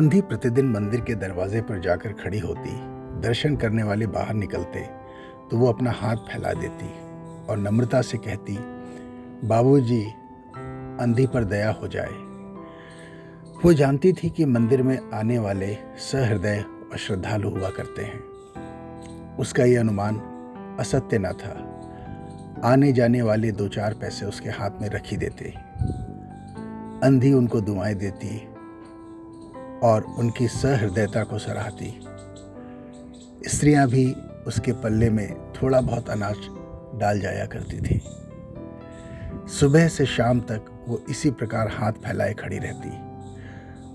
अंधी प्रतिदिन मंदिर के दरवाजे पर जाकर खड़ी होती। दर्शन करने वाले बाहर निकलते तो वो अपना हाथ फैला देती और नम्रता से कहती, बाबूजी, अंधी पर दया हो जाए। वो जानती थी कि मंदिर में आने वाले सहृदय और श्रद्धालु हुआ करते हैं। उसका ये अनुमान असत्य न था। आने जाने वाले 2-4 पैसे उसके हाथ में रख ही देते। अंधी उनको दुआएं देती और उनकी सहृदयता को सराहती। स्त्रियां भी उसके पल्ले में थोड़ा बहुत अनाज डाल जाया करती थी। सुबह से शाम तक वो इसी प्रकार हाथ फैलाए खड़ी रहती।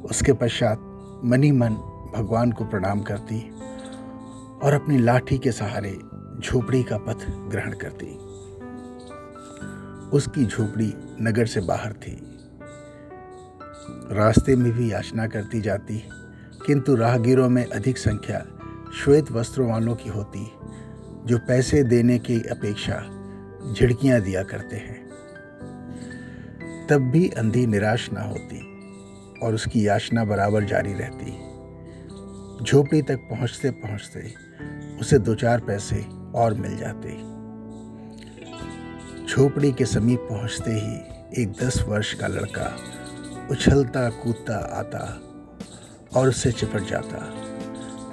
उसके पश्चात मनी मन भगवान को प्रणाम करती और अपनी लाठी के सहारे झोपड़ी का पथ ग्रहण करती। उसकी झोपड़ी नगर से बाहर थी। रास्ते में भी याचना करती जाती, किंतु राहगीरों में अधिक संख्या श्वेत वस्त्रों वालों की होती, जो पैसे देने की अपेक्षा झिड़कियां दिया करते हैं। तब भी अंधी निराश ना होती और उसकी याचना बराबर जारी रहती। झोपड़ी तक पहुंचते पहुंचते उसे 2-4 पैसे और मिल जाते। झोपड़ी के समीप पहुंचते ही एक 10 वर्ष का लड़का उछलता कूदता आता और उससे चिपट जाता।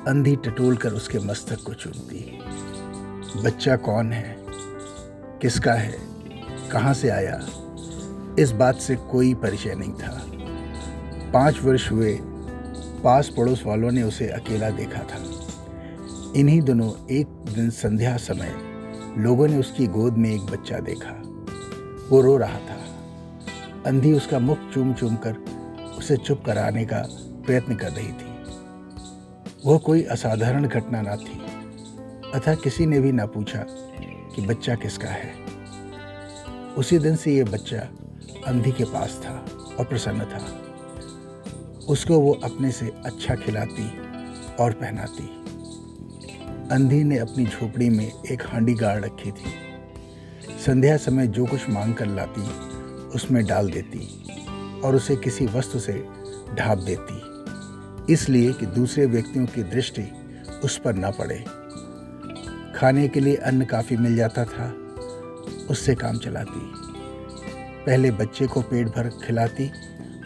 अंधी टटोल कर उसके मस्तक को चूमती। बच्चा कौन है, किसका है, कहाँ से आया, इस बात से कोई परिचय नहीं था। 5 वर्ष हुए पास पड़ोस वालों ने उसे अकेला देखा था। इन्हीं दिनों एक दिन संध्या समय लोगों ने उसकी गोद में एक बच्चा देखा। वो रो रहा था। अंधी उसका मुख चूम चूम कर उसे चुप कराने का प्रयत्न कर रही थी। वो कोई असाधारण घटना न थी, अतः किसी ने भी न पूछा कि बच्चा किसका है। उसी दिन से ये बच्चा अंधी के पास था और प्रसन्न था। उसको वो अपने से अच्छा खिलाती और पहनाती। अंधी ने अपनी झोपड़ी में एक हांडी गाड़ रखी थी। संध्या समय जो कुछ मांग कर लाती उसमें डाल देती और उसे किसी वस्तु से ढाँप देती, इसलिए कि दूसरे व्यक्तियों की दृष्टि उस पर न पड़े। खाने के लिए अन्न काफ़ी मिल जाता था, उससे काम चलाती। पहले बच्चे को पेट भर खिलाती,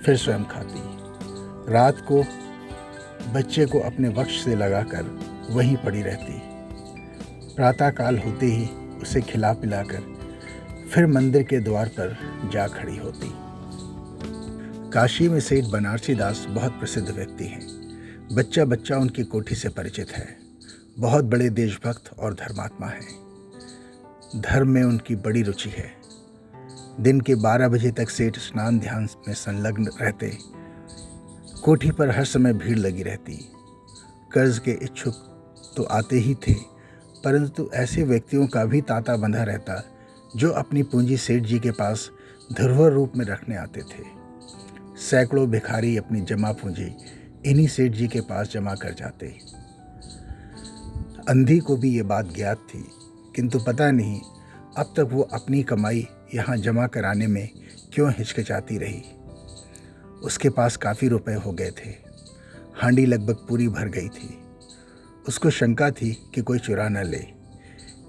फिर स्वयं खाती। रात को बच्चे को अपने वक्ष से लगाकर वहीं पड़ी रहती। प्रातःकाल होते ही उसे खिला पिलाकर फिर मंदिर के द्वार पर जा खड़ी होती। काशी में सेठ बनारसी दास बहुत प्रसिद्ध व्यक्ति हैं। बच्चा बच्चा उनकी कोठी से परिचित है। बहुत बड़े देशभक्त और धर्मात्मा हैं। धर्म में उनकी बड़ी रुचि है। दिन के 12 बजे तक सेठ स्नान ध्यान में संलग्न रहते। कोठी पर हर समय भीड़ लगी रहती। कर्ज के इच्छुक तो आते ही थे, परंतु ऐसे व्यक्तियों का भी तांता बंधा रहता जो अपनी पूंजी सेठ जी के पास धरोहर रूप में रखने आते थे। सैकड़ों भिखारी अपनी जमा पूंजी इन्हीं सेठ जी के पास जमा कर जाते। अंधी को भी ये बात ज्ञात थी, किंतु पता नहीं अब तक वो अपनी कमाई यहाँ जमा कराने में क्यों हिचकिचाती रही। उसके पास काफ़ी रुपए हो गए थे। हांडी लगभग पूरी भर गई थी। उसको शंका थी कि कोई चुरा न ले।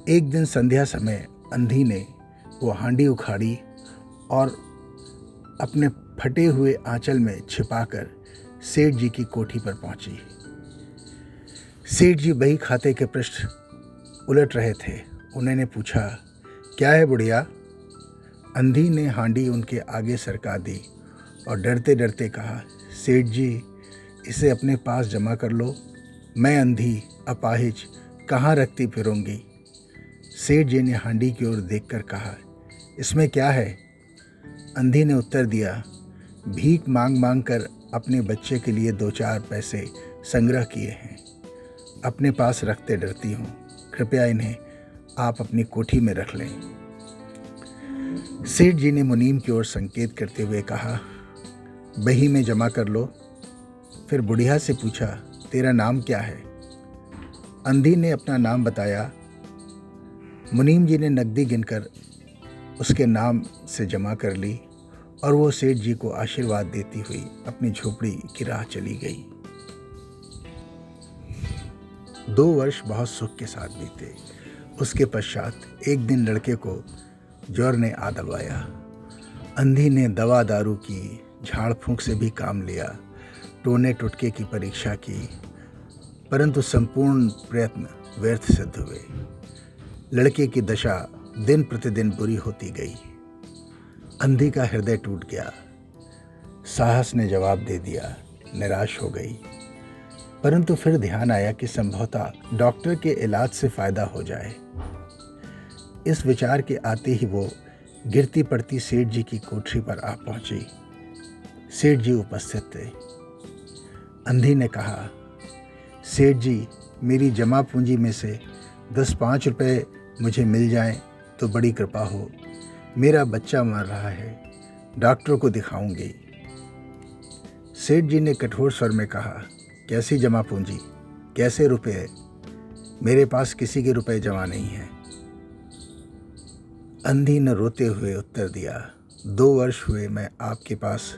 एक दिन संध्या समय अंधी ने वो हांडी उखाड़ी और अपने फटे हुए आंचल में छिपाकर सेठ जी की कोठी पर पहुंची। सेठ जी बही खाते के पृष्ठ उलट रहे थे। उन्होंने पूछा, क्या है बुढ़िया? अंधी ने हांडी उनके आगे सरका दी और डरते डरते कहा, सेठ जी, इसे अपने पास जमा कर लो। मैं अंधी अपाहिज कहाँ रखती फिरूंगी। सेठ जी ने हांडी की ओर देखकर कहा, इसमें क्या है? अंधी ने उत्तर दिया, भीख मांग मांग कर अपने बच्चे के लिए 2-4 पैसे संग्रह किए हैं। अपने पास रखते डरती हूँ। कृपया इन्हें आप अपनी कोठी में रख लें। सेठ जी ने मुनीम की ओर संकेत करते हुए कहा, बही में जमा कर लो। फिर बुढ़िया से पूछा, तेरा नाम क्या है? अंधी ने अपना नाम बताया। मुनीम जी ने नकदी गिनकर उसके नाम से जमा कर ली और वो सेठ जी को आशीर्वाद देती हुई अपनी झोपड़ी की राह चली गई। 2 वर्ष बहुत सुख के साथ बीते। उसके पश्चात एक दिन लड़के को ज्वर ने आ दबाया। अंधी ने दवा दारू की, झाड़ फूंक से भी काम लिया, टोने टुटके की परीक्षा की, परंतु संपूर्ण प्रयत्न व्यर्थ सिद्ध हुए। लड़के की दशा दिन प्रतिदिन बुरी होती गई। अंधी का हृदय टूट गया। साहस ने जवाब दे दिया, निराश हो गई। परंतु फिर ध्यान आया कि संभवतः डॉक्टर के इलाज से फायदा हो जाए। इस विचार के आते ही वो गिरती पड़ती सेठ जी की कोठरी पर आ पहुंची। सेठ जी उपस्थित थे। अंधी ने कहा, सेठ जी, मेरी जमा पूंजी में से 10-5 रुपए मुझे मिल जाएं तो बड़ी कृपा हो। मेरा बच्चा मर रहा है, डॉक्टर को दिखाऊंगी। सेठ जी ने कठोर स्वर में कहा, कैसी जमा पूंजी, कैसे रुपए? मेरे पास किसी के रुपए जमा नहीं है। अंधी ने रोते हुए उत्तर दिया, 2 वर्ष हुए मैं आपके पास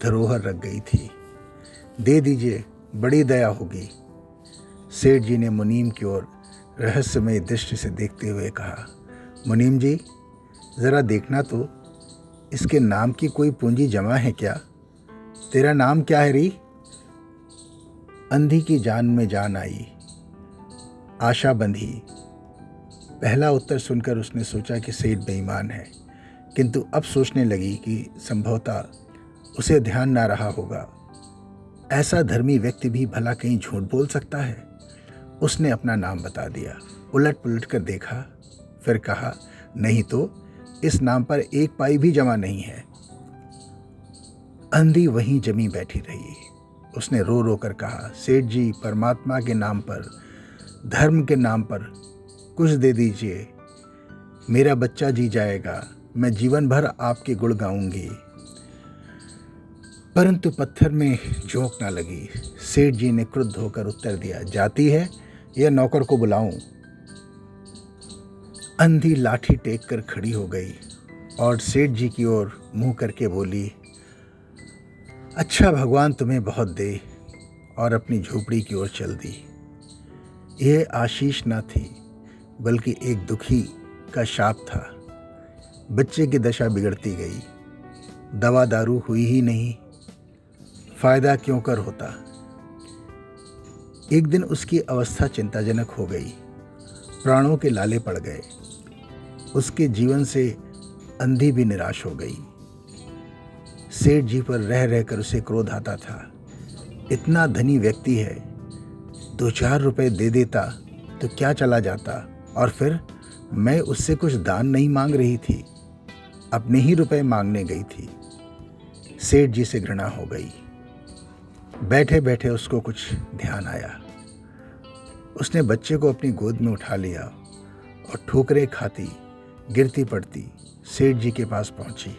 धरोहर रख गई थी, दे दीजिए, बड़ी दया होगी। सेठ जी ने मुनीम की ओर रहस्यमय दृष्टि से देखते हुए कहा, मुनीम जी, ज़रा देखना तो, इसके नाम की कोई पूंजी जमा है क्या? तेरा नाम क्या है री? अंधी की जान में जान आई। आशा बंधी। पहला उत्तर सुनकर उसने सोचा कि सेठ बेईमान है, किंतु अब सोचने लगी कि संभवतः उसे ध्यान ना रहा होगा। ऐसा धर्मी व्यक्ति भी भला कहीं झूठ बोल सकता है। उसने अपना नाम बता दिया। उलट पुलट कर देखा, फिर कहा, नहीं तो इस नाम पर 1 पाई भी जमा नहीं है। अंधी वहीं जमी बैठी रही। उसने रो रो कर कहा, सेठ जी, परमात्मा के नाम पर, धर्म के नाम पर कुछ दे दीजिए, मेरा बच्चा जी जाएगा, मैं जीवन भर आपके गुण गाऊंगी। परंतु पत्थर में झोंक ना लगी। सेठ जी ने क्रुद्ध होकर उत्तर दिया, जाती है या नौकर को बुलाऊं? अंधी लाठी टेक कर खड़ी हो गई और सेठ जी की ओर मुंह करके बोली, अच्छा भगवान तुम्हें बहुत दे, और अपनी झोपड़ी की ओर चल दी। यह आशीष न थी, बल्कि एक दुखी का शाप था। बच्चे की दशा बिगड़ती गई। दवा दारू हुई ही नहीं, फायदा क्यों कर होता। एक दिन उसकी अवस्था चिंताजनक हो गई। प्राणों के लाले पड़ गए। उसके जीवन से अंधी भी निराश हो गई। सेठ जी पर रह रहकर उसे क्रोध आता था। इतना धनी व्यक्ति है, 2-4 रुपए दे देता तो क्या चला जाता, और फिर मैं उससे कुछ दान नहीं मांग रही थी, अपने ही रुपए मांगने गई थी। सेठ जी से घृणा हो गई। बैठे बैठे उसको कुछ ध्यान आया। उसने बच्चे को अपनी गोद में उठा लिया और ठोकरें खाती, गिरती पड़ती सेठ जी के पास पहुंची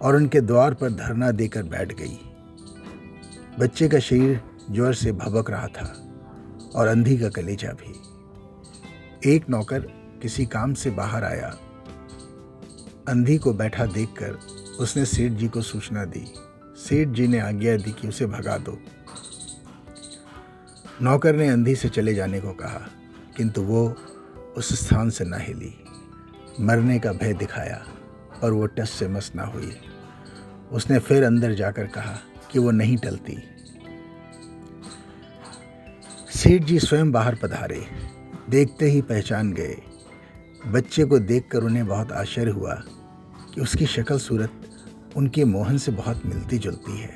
और उनके द्वार पर धरना देकर बैठ गई। बच्चे का शरीर ज्वर से भभक रहा था और अंधी का कलेजा भी। एक नौकर किसी काम से बाहर आया। अंधी को बैठा देखकर उसने सेठ जी को सूचना दी। सेठ जी ने आज्ञा दी कि उसे भगा दो। नौकर ने अंधी से चले जाने को कहा, किंतु वो उस स्थान से न हिली। मरने का भय दिखाया और वो टस से मस न हुई। उसने फिर अंदर जाकर कहा कि वो नहीं टलती। सेठ जी स्वयं बाहर पधारे। देखते ही पहचान गए। बच्चे को देखकर उन्हें बहुत आश्चर्य हुआ कि उसकी शक्ल सूरत उनके मोहन से बहुत मिलती जुलती है।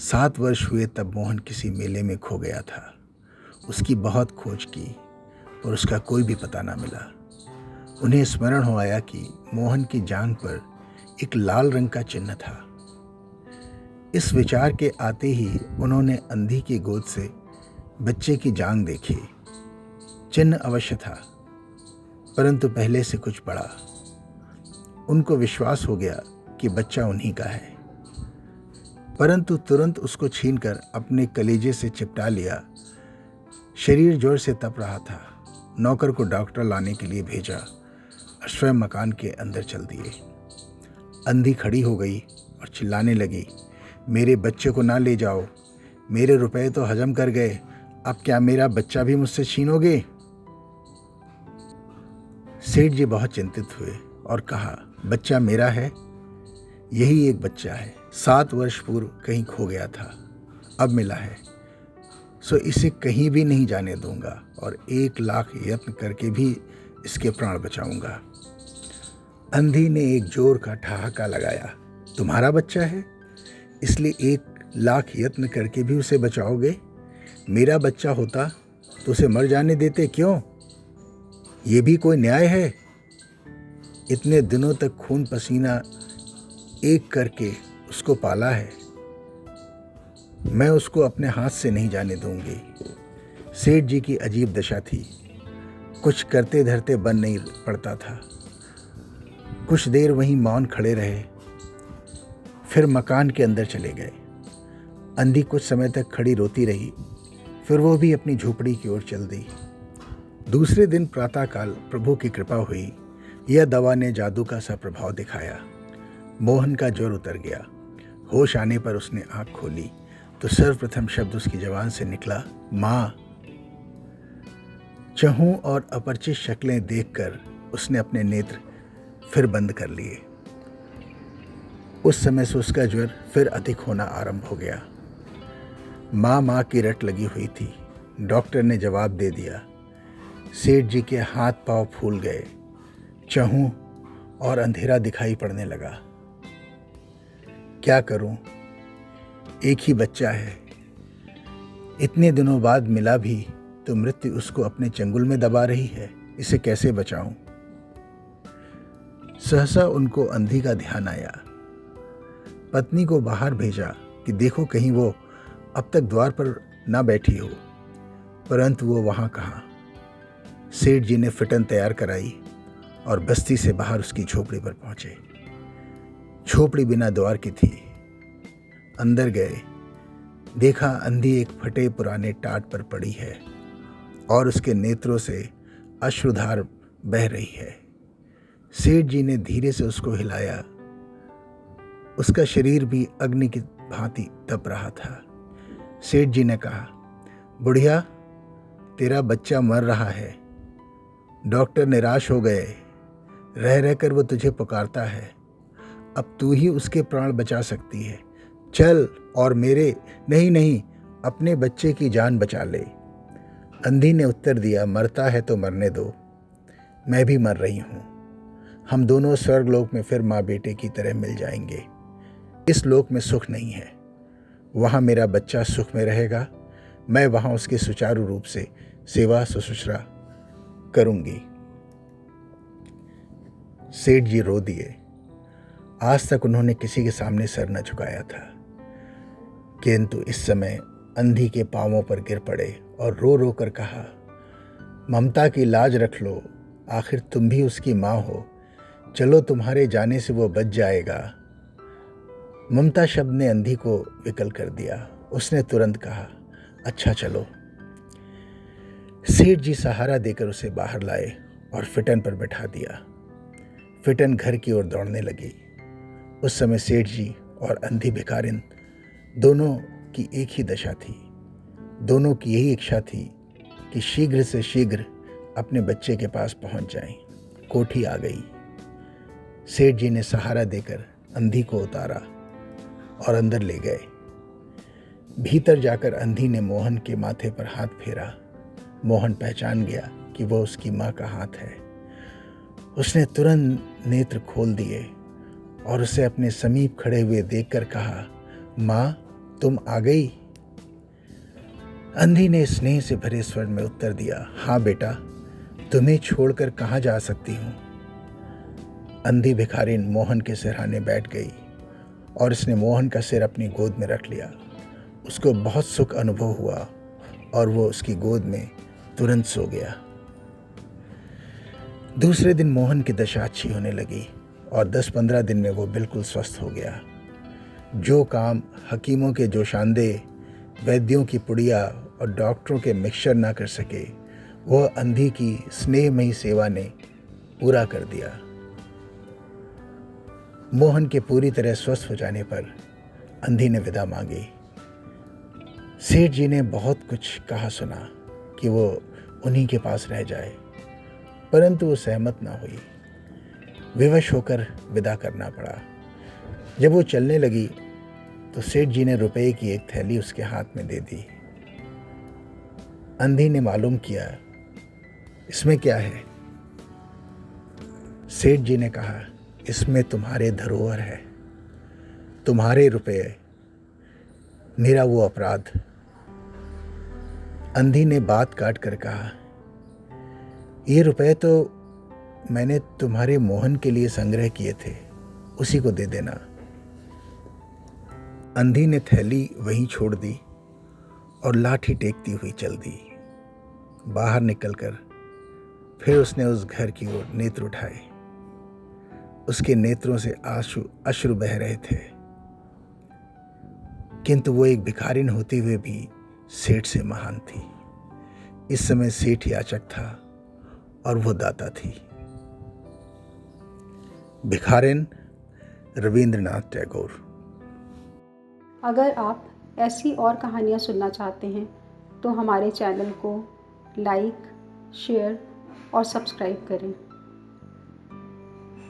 7 वर्ष हुए तब मोहन किसी मेले में खो गया था। उसकी बहुत खोज की पर उसका कोई भी पता ना मिला। उन्हें स्मरण हो आया कि मोहन की जांघ पर एक लाल रंग का चिन्ह था। इस विचार के आते ही उन्होंने अंधी की गोद से बच्चे की जांघ देखी। चिन्ह अवश्य था, परंतु पहले से कुछ बड़ा। उनको विश्वास हो गया कि बच्चा उन्हीं का है, परंतु तुरंत उसको छीनकर अपने कलेजे से चिपटा लिया। शरीर जोर से तप रहा था। नौकर को डॉक्टर लाने के लिए भेजा और स्वयं मकान के अंदर चल दिए। अंधी खड़ी हो गई और चिल्लाने लगी, मेरे बच्चे को ना ले जाओ, मेरे रुपए तो हजम कर गए, अब क्या मेरा बच्चा भी मुझसे छीनोगे? सेठ जी बहुत चिंतित हुए और कहा, बच्चा मेरा है, यही एक बच्चा है। 7 वर्ष पूर्व कहीं खो गया था, अब मिला है, सो इसे कहीं भी नहीं जाने दूंगा और 1 लाख यत्न करके भी इसके प्राण बचाऊंगा। अंधी ने एक जोर का ठहाका लगाया, तुम्हारा बच्चा है, इसलिए 1 लाख यत्न करके भी उसे बचाओगे? मेरा बच्चा होता तो उसे मर जाने देते क्यों? ये भी कोई न्याय है? इतने दिनों तक खून पसीना एक करके उसको पाला है, मैं उसको अपने हाथ से नहीं जाने दूंगी। सेठ जी की अजीब दशा थी, कुछ करते धरते बन नहीं पड़ता था। कुछ देर वहीं मौन खड़े रहे, फिर मकान के अंदर चले गए। अंधी कुछ समय तक खड़ी रोती रही, फिर वो भी अपनी झोपड़ी की ओर चल दी। दूसरे दिन प्रातःकाल प्रभु की कृपा हुई, यह दवा ने जादू का सा प्रभाव दिखाया। मोहन का ज्वर उतर गया। होश आने पर उसने आंख खोली तो सर्वप्रथम शब्द उसकी जबान से निकला, माँ। चहु और अपरिचित शक्लें देखकर उसने अपने नेत्र फिर बंद कर लिए। उस समय से उसका ज्वर फिर अधिक होना आरंभ हो गया। माँ माँ की रट लगी हुई थी। डॉक्टर ने जवाब दे दिया। सेठ जी के हाथ पांव फूल गए। चहु और अंधेरा दिखाई पड़ने लगा। क्या करूं? एक ही बच्चा है, इतने दिनों बाद मिला भी तो मृत्यु उसको अपने चंगुल में दबा रही है, इसे कैसे बचाऊं? सहसा उनको अंधी का ध्यान आया। पत्नी को बाहर भेजा कि देखो कहीं वो अब तक द्वार पर ना बैठी हो, परंतु वो वहां कहाँ। सेठ जी ने फिटन तैयार कराई और बस्ती से बाहर उसकी झोपड़ी पर पहुंचे। झोपड़ी बिना द्वार की थी। अंदर गए, देखा अंधी एक फटे पुराने टाट पर पड़ी है और उसके नेत्रों से अश्रुधार बह रही है। सेठ जी ने धीरे से उसको हिलाया। उसका शरीर भी अग्नि की भांति तप रहा था। सेठ जी ने कहा, बुढ़िया, तेरा बच्चा मर रहा है। डॉक्टर निराश हो गए, रह रहकर वो तुझे पुकारता है। अब तू ही उसके प्राण बचा सकती है। चल और मेरे नहीं, अपने बच्चे की जान बचा ले। अंधी ने उत्तर दिया, मरता है तो मरने दो, मैं भी मर रही हूँ। हम दोनों स्वर्गलोक में फिर माँ बेटे की तरह मिल जाएंगे। इस लोक में सुख नहीं है, वहाँ मेरा बच्चा सुख में रहेगा। मैं वहाँ उसके सुचारू रूप से सेवा शुश्रूषा करूँगी। सेठ जी रो दिए। आज तक उन्होंने किसी के सामने सर न झुकाया था, किंतु इस समय अंधी के पांवों पर गिर पड़े और रो रो कर कहा, ममता की लाज रख लो, आखिर तुम भी उसकी माँ हो। चलो, तुम्हारे जाने से वो बच जाएगा। ममता शब्द ने अंधी को विकल कर दिया। उसने तुरंत कहा, अच्छा चलो। सेठ जी सहारा देकर उसे बाहर लाए और फिटन पर बैठा दिया। फिटन घर की ओर दौड़ने लगी। उस समय सेठ जी और अंधी भिखारिन दोनों की एक ही दशा थी। दोनों की यही इच्छा थी कि शीघ्र से शीघ्र अपने बच्चे के पास पहुंच जाएं। कोठी आ गई। सेठ जी ने सहारा देकर अंधी को उतारा और अंदर ले गए। भीतर जाकर अंधी ने मोहन के माथे पर हाथ फेरा। मोहन पहचान गया कि वह उसकी माँ का हाथ है। उसने तुरंत नेत्र खोल दिए और उसे अपने समीप खड़े हुए देखकर कहा, माँ, तुम आ गई? अंधी ने स्नेह से भरे स्वर में उत्तर दिया, हाँ बेटा, तुम्हें छोड़कर कहाँ जा सकती हूँ। अंधी भिखारिन मोहन के सिरहाने बैठ गई और उसने मोहन का सिर अपनी गोद में रख लिया। उसको बहुत सुख अनुभव हुआ और वो उसकी गोद में तुरंत सो गया। दूसरे दिन मोहन की दशा अच्छी होने लगी और 10-15 दिन में वो बिल्कुल स्वस्थ हो गया। जो काम हकीमों के जोशांदे, वैद्यों की पुड़िया और डॉक्टरों के मिक्सचर ना कर सके, वह अंधी की स्नेहमयी सेवा ने पूरा कर दिया। मोहन के पूरी तरह स्वस्थ हो जाने पर अंधी ने विदा मांगी। सेठ जी ने बहुत कुछ कहा सुना कि वो उन्हीं के पास रह जाए, परंतु वो सहमत ना हुई। विवश होकर विदा करना पड़ा। जब वो चलने लगी तो सेठ जी ने रुपए की एक थैली उसके हाथ में दे दी। अंधी ने मालूम किया, इसमें क्या है? सेठ जी ने कहा, इसमें तुम्हारे धरोहर है, तुम्हारे रुपए, मेरा वो अपराध। अंधी ने बात काट कर कहा, ये रुपए तो मैंने तुम्हारे मोहन के लिए संग्रह किए थे, उसी को दे देना। अंधी ने थैली वहीं छोड़ दी और लाठी टेकती हुई चल दी। बाहर निकलकर फिर उसने उस घर की ओर नेत्र उठाए। उसके नेत्रों से अश्रु बह रहे थे, किंतु वो एक भिखारिन होते हुए भी सेठ से महान थी। इस समय सेठ याचक था और वो दाता थी। भिखारिन, रविंद्रनाथ टैगोर। अगर आप ऐसी और कहानियाँ सुनना चाहते हैं तो हमारे चैनल को लाइक, शेयर और सब्सक्राइब करें।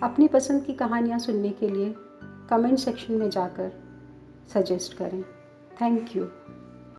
अपनी पसंद की कहानियाँ सुनने के लिए कमेंट सेक्शन में जाकर सजेस्ट करें। Thank you.